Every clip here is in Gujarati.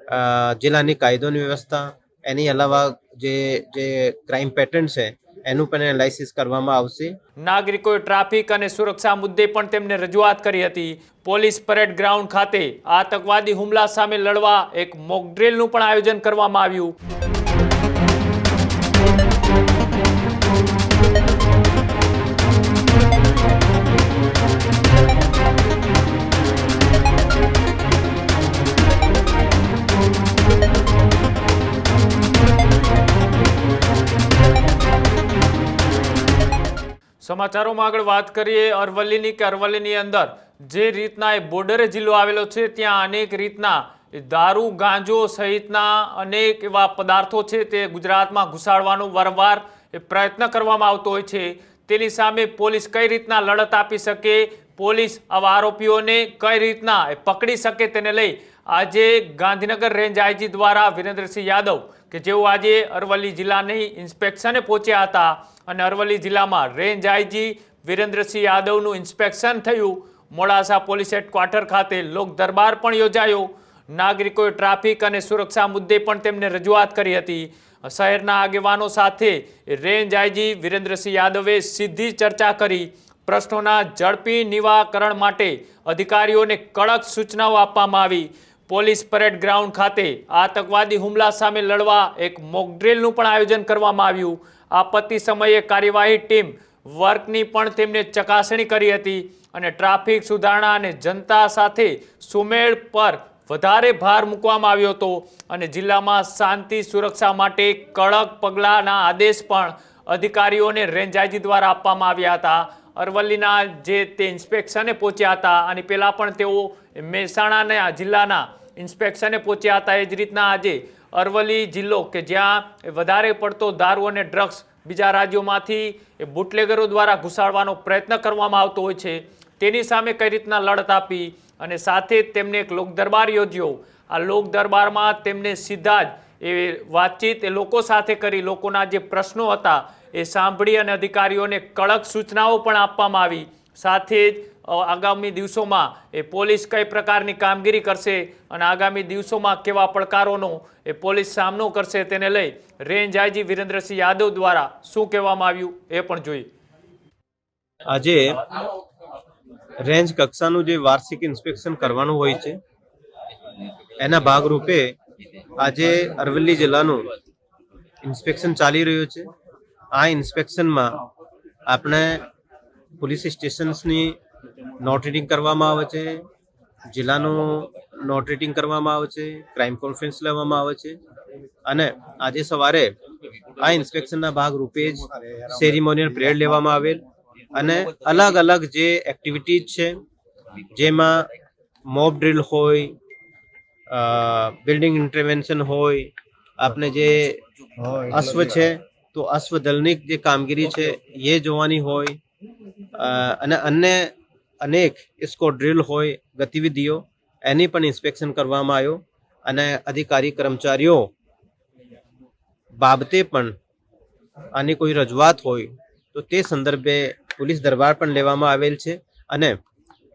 જિલ્લાની કાયદોની વ્યવસ્થા એની અલાવા જે જે ક્રાઇમ પેટર્ન છે એનું પણ એનાલિસિસ કરવામાં આવશે। નાગરિકોએ ટ્રાફિક અને સુરક્ષા મુદ્દે પણ તેમને રજૂઆત કરી હતી। પોલીસ પરેડ ગ્રાઉન્ડ ખાતે આતંકવાદી હુમલા સામે લડવા એક મોક ડ્રીલનું પણ આયોજન કરવામાં આવ્યું। સમાચારોમાં આગળ વાત કરીએ અરવલ્લીની કે અરવલ્લીની અંદર જે રીતના એ બોર્ડરે જિલ્લો આવેલો છે ત્યાં અનેક રીતના દારૂ ગાંજો સહિતના અનેક એવા પદાર્થો છે તે ગુજરાતમાં ઘુસાડવાનો વારંવાર પ્રયત્ન કરવામાં આવતો હોય છે। તેની સામે પોલીસ કઈ રીતના લડત આપી શકે, પોલીસ આવા આરોપીઓને કઈ રીતના પકડી શકે તેને લઈ આજે ગાંધીનગર રેન્જ આઈજી દ્વારા વિરેન્દ્રસિંહ યાદવ કે જેઓ આજે અરવલ્લી જિલ્લાની ઇન્સ્પેક્શને પહોંચ્યા હતા અને અરવલ્લી જિલ્લામાં રેન્જ આઈજી વિરેન્દ્રસિંહ યાદવનું ઇન્સ્પેક્શન થયું। મોડાસા પોલીસ હેડક્વાર્ટર ખાતે લોક દરબાર પણ યોજાયો। નાગરિકોએ ટ્રાફિક અને સુરક્ષા મુદ્દે પણ તેમને રજૂઆત કરી હતી। શહેરના આગેવાનો સાથે રેન્જ આઈજી વિરેન્દ્રસિંહ યાદવે સીધી ચર્ચા કરી। પ્રશ્નોના ઝડપી નિવારણ માટે અધિકારીઓને કડક સૂચનાઓ આપવામાં આવી। પોલીસ પરેડ ગ્રાઉન્ડ ખાતે આતંકવાદી હુમલા સામે લડવા એક મોક ડ્રીલનું પણ આયોજન કરવામાં આવ્યું। આપત્તિ સમયે કાર્યવાહી ટીમ વર્કની પણ તેમને ચકાસણી કરી હતી અને ટ્રાફિક સુધારણા અને જનતા સાથે સુમેળ પર વધારે ભાર મૂકવામાં આવ્યો હતો અને જિલ્લામાં શાંતિ સુરક્ષા માટે કડક પગલાંના આદેશ પણ અધિકારીઓને રેન્જ આઈજી દ્વારા આપવામાં આવ્યા હતા। અરવલ્લીના જે તે ઇન્સ્પેક્શને પહોંચ્યા હતા અને પહેલાં પણ તેઓ મહેસાણાના જિલ્લાના ઇન્સ્પેક્શને પહોંચ્યા હતા। એ જ રીતના આજે અરવલ્લી જિલ્લો કે જ્યાં વધારે પડતો દારૂ અને ડ્રગ્સ બીજા રાજ્યોમાંથી બુટલેગરો દ્વારા ઘુસાડવાનો પ્રયત્ન કરવામાં આવતો હોય છે તેની સામે કઈ રીતના લડત આપી અને સાથે તેમને એક લોક દરબાર યોજ્યો। આ લોક દરબારમાં તેમને સીધા જ એ વાતચીત એ લોકો સાથે કરી, લોકોના જે પ્રશ્નો હતા એ સાંભળી અને અધિકારીઓને કડક સૂચનાઓ પણ આપવામાં આવી। સાથે જ આગામી દિવસોમાં એ પોલીસ કઈ પ્રકારની કામગીરી કરશે અને આગામી દિવસોમાં કેવા પડકારોનો એ પોલીસ સામનો કરશે તેને લઈ રેન્જ આઈજી વિરેન્દ્રસિંહ યાદવ દ્વારા શું કહેવામાં આવ્યું એ પણ જોઈએ। આજે રેન્જ કક્ષાનું જે વાર્ષિક ઇન્સ્પેક્શન કરવાનું હોય છે એના ભાગરૂપે આજે અરવલ્લી જિલ્લાનું ઇન્સ્પેક્શન ચાલી રહ્યું છે। આ ઇન્સ્પેક્શનમાં આપણે પોલીસ સ્ટેશન્સની નોટ રીડિંગ કરવામાં આવે છે, જિલ્લાનું નોટ રીડિંગ કરવામાં આવે છે, ક્રાઇમ કોન્ફરન્સ લેવામાં આવે છે અને આજે સવારે આ ઇન્સ્પેક્શનના ભાગરૂપે જ સેરેમોનિયલ પરેડ લેવામાં આવેલ અને અલગ અલગ જે એક્ટિવિટીઝ છે જેમાં મોબ ડ્રીલ હોય, બિલ્ડિંગ ઇન્ટરવેન્શન હોય, આપણે જે અશ્વ છે તો અશ્વ દળની જે કામગીરી છે એ જોવાની હોય અને અન્ય અનેક સ્કોડ ડ્રીલ હોય ગતિવિધિઓ એની પણ ઇન્સ્પેક્શન કરવામાં આવ્યો અને અધિકારી કર્મચારીઓ બાબતે પણ આની કોઈ રજૂઆત હોય તો તે સંદર્ભે પોલીસ દરબાર પણ લેવામાં આવેલ છે અને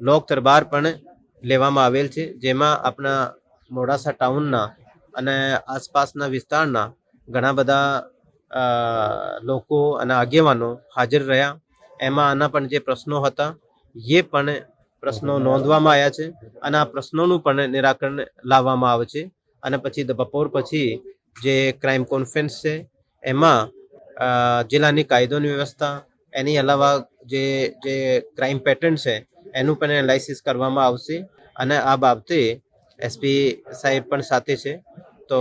લોક દરબાર પણ લેવામાં આવેલ છે જેમાં આપણા મોડાસા ટાઉનના અને આસપાસના વિસ્તારના ઘણા બધા લોકો અને આગેવાનો હાજર રહ્યા। એમાં આના પણ જે પ્રશ્નો હતા એ પણ પ્રશ્નો નોંધવામાં આવ્યા છે અને આ પ્રશ્નોનું પણ નિરાકરણ લાવવામાં આવે છે અને પછી બપોર પછી જે ક્રાઇમ કોન્ફરન્સ છે એમાં જિલ્લાની કાયદોની વ્યવસ્થા એની અલાવા જે જે ક્રાઇમ પેટર્ન છે એનું પણ એનાલિસિસ કરવામાં આવશે અને આ બાબતે એસપી સાહેબ પણ સાથે છે તો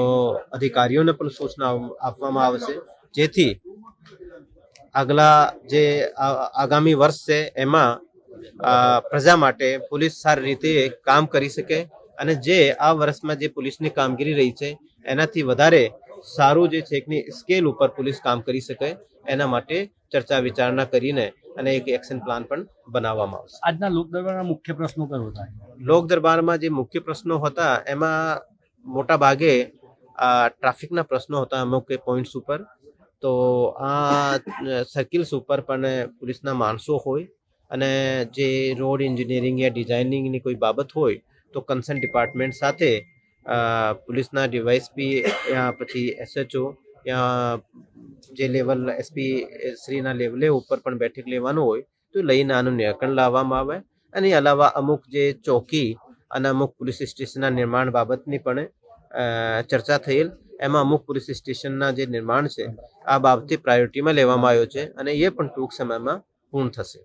અધિકારીઓને પણ સૂચના આપવામાં આવશે જેથી આગલા જે આગામી વર્ષ છે એમાં પ્રજા માટે પોલીસ સારી રીતે કામ કરી શકે અને જે આ વર્ષમાં જે પોલીસની કામગીરી રહી છે એનાથી વધારે સારું જે છે કે સ્કેલ ઉપર પોલીસ કામ કરી શકે એના માટે ચર્ચા વિચારણા કરીને અને એક એક્શન પ્લાન પણ બનાવવામાં આવશે। આજના લોક દરબારના મુખ્ય પ્રશ્નો કયો હતા? લોક દરબારમાં જે મુખ્ય પ્રશ્નો હતા એમાં મોટા ભાગે ટ્રાફિકના પ્રશ્નો હતા અમુક પોઈન્ટ્સ ઉપર। તો આ સર્કિલ્સ ઉપર પણ પોલીસના માણસો હોય અને જે રોડ એન્જિનિયરિંગ યા ડિઝાઇનિંગની કોઈ બાબત હોય તો કન્સર્ન ડિપાર્ટમેન્ટ સાથે પોલીસના ડીવાયએસપી પછી SHO જે લેવલ SP શ્રીના લેવલે ઉપર પણ બેઠક લેવાનું હોય તો લઈને આનું નિરાકરણ લાવવામાં આવે. અને એ અલાવા અમુક જે ચોકી અને અમુક પોલીસ સ્ટેશનના નિર્માણ બાબતની પણ ચર્ચા થયેલ. એમાં અમુક પોલીસ સ્ટેશનના જે નિર્માણ છે આ બાબતે પ્રાયોરિટીમાં લેવામાં આવ્યો છે અને એ પણ ટૂંક સમયમાં પૂર્ણ થશે.